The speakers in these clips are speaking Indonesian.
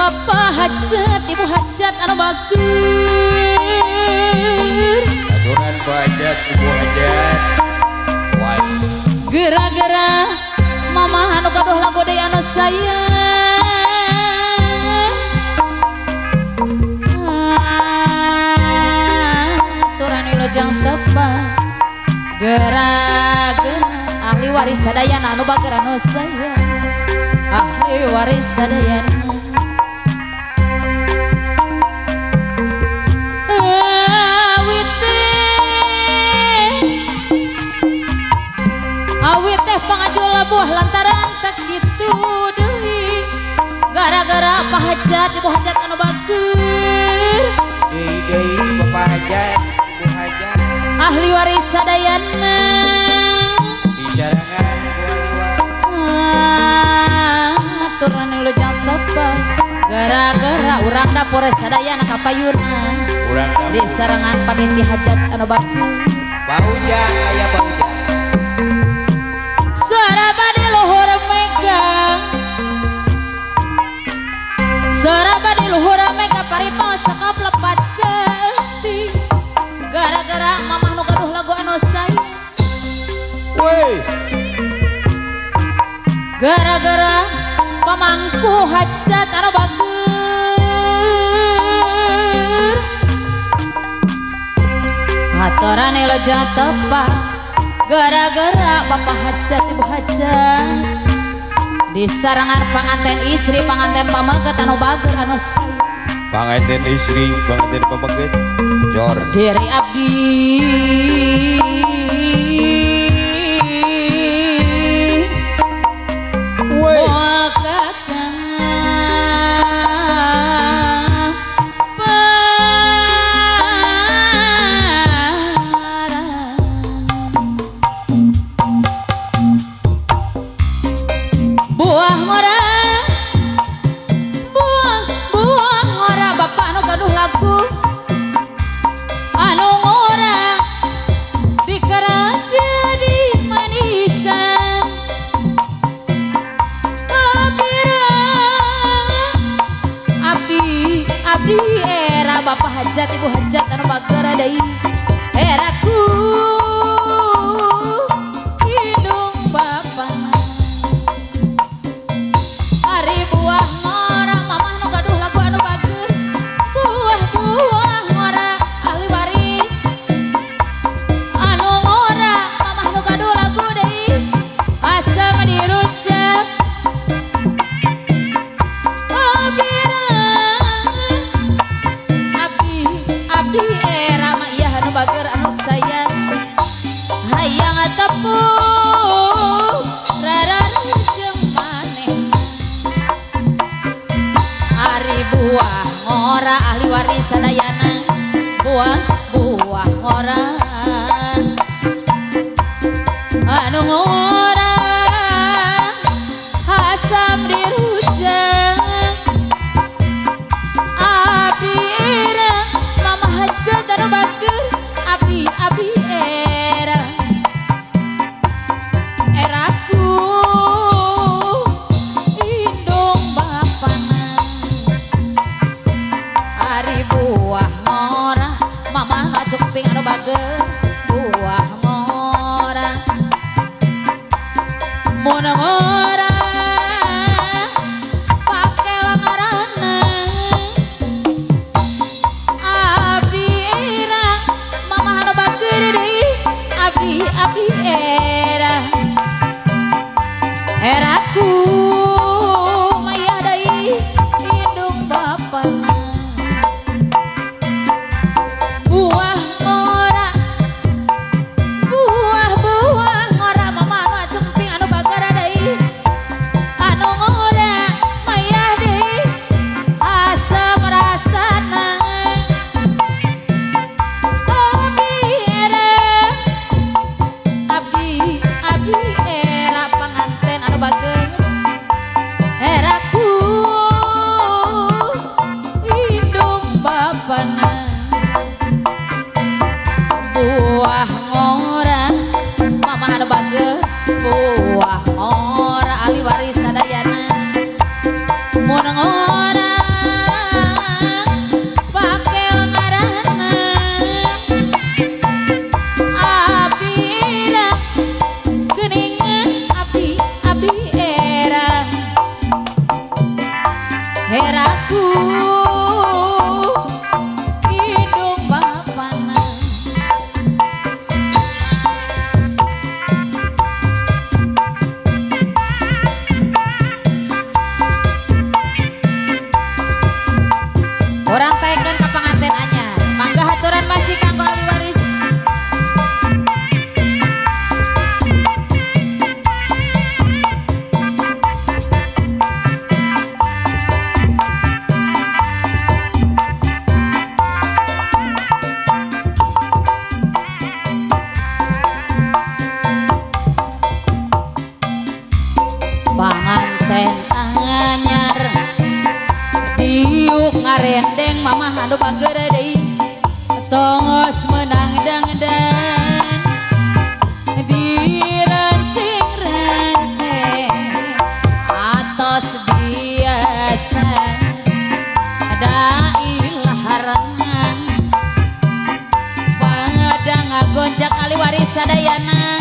Bapak hajat ibu hajat anu bagus aturan hajat ibu hajat gara-gara mama anu gaduh lagu deui anu sayang aturan wilujeng tepang gara-gara ahli waris sadayana anu bager anu sayang ahli waris sadayana awit teh pangajul buah lantaran tak gitu deui gara-gara apa hajat ibu hajat anu bager deui bapak hajat ibu hajat ahli waris sadayana disarangan aturan wilujeng tepang gara-gara urang dapur sadayana kapayuna urang di sarangan paniti hajat anu bager baujang aya baujang suara badi luhur megang suara badi luhur mega paripos tekap lepat sepi gara-gara mamah nu gaduh lagu anu sayang woi gara-gara pamangku hajat anu bager aturan wilujeng tepang gara-gara bapak hajat ibu hajat di sarangan panganten istri panganten pamaget anu bager anu sayang panganten istri panganten pamaget jor diri abdi woi bapak hajat ibu hajat anu bager deui eraku hidung bapak hari buah ngora mamah nu gaduh lagu anu bager buah-buah ngora ahli waris anu ngora mamah nu gaduh lagu deui asam dirucep abdi era mah iya anu bager anu sayang hayang tepung rarareujeung maneh ari buah ngora ahli waris sadayana buah ngora anu ngora asam dirujak abdi era mama hajat anu bager abdi era eraku indung bapana ari buah ngora mama ngajuk ping anu bager buah ngora mun ngora pake langarana abdi era mama anu bager deui abdi era eraku mayah deui indung bapana buah ngora mama anu acungping anu bager deui anu ngora mayah deui asam rasana abdi era panganten anu bager eraku indung bapana buah ngora mama anu bager buah ngora ahli waris sadayana mun ngora ngarendeng mama anu bager deui tos menang dangdan direnceng-renceng atos biasa ada ilaharangan pada ngagoncak kali waris sadayana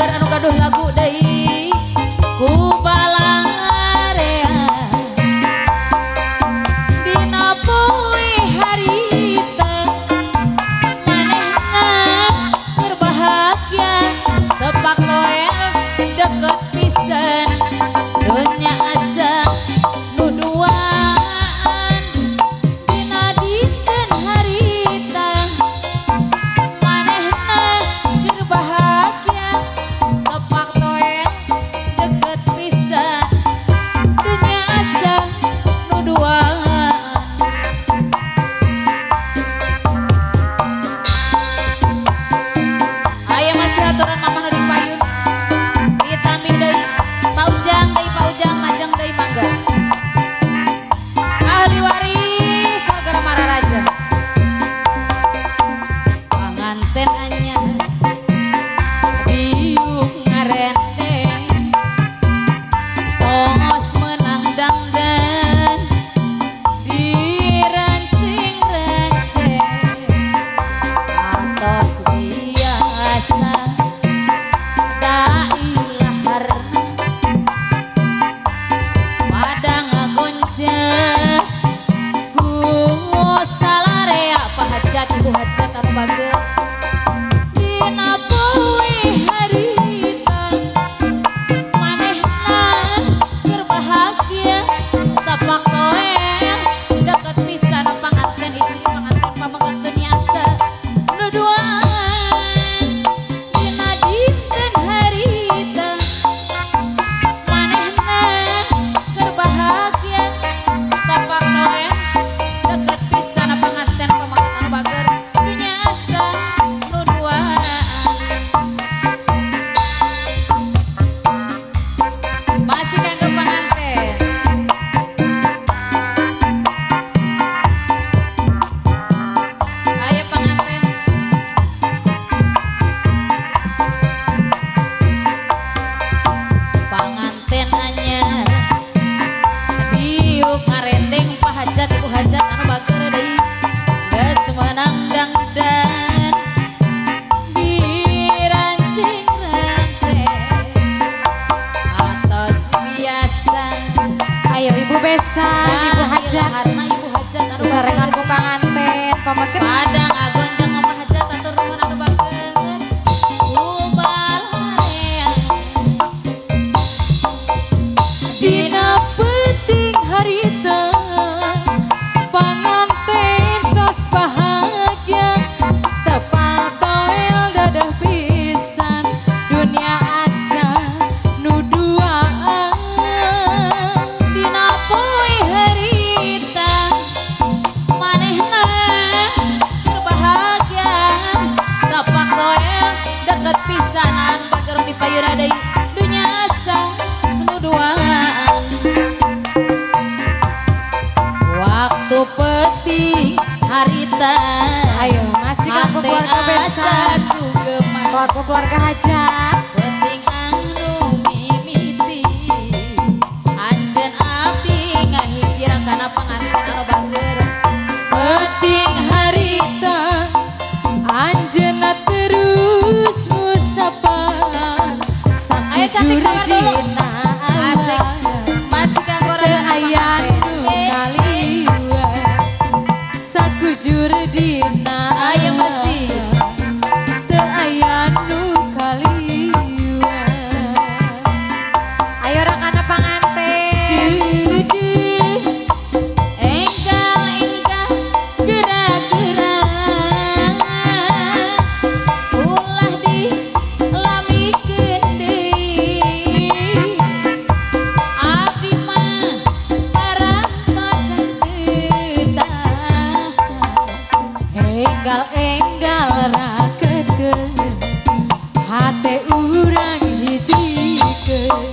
anu gaduh lagu deui ku balangarea dina poe harita manehna berbahagia tepak toe deket pisan dunya asa nuduaan dina dinten harita manehna berbahagia tepak toe deket pisan dunya asa nuduaan. Aya masih aturan mamah di payun ditambi deui paujang majeng deui mangga ahli waris segera mararaja panganten anyar biuk ngarendeng tos menang dangdan deui dunya sang nu duaan. Waktu penting harita Ayo masih kanggo keluarga besar sugeman keluarga hajat penting anu mimiti anjeun abdi ngahijirang kana panganten anu bager penting harita anjeunna terus musafar ayo cantik sabar dulu dina asik masih kanggo teu rada aya nu kaliwat sakujur dina ayo masih teu aya nu kaliwat ayo rakana panganten enggal gerak-gerak ulah dilamikeun deui abdi mah parantos teu enggal rakeun hate urang hijikeun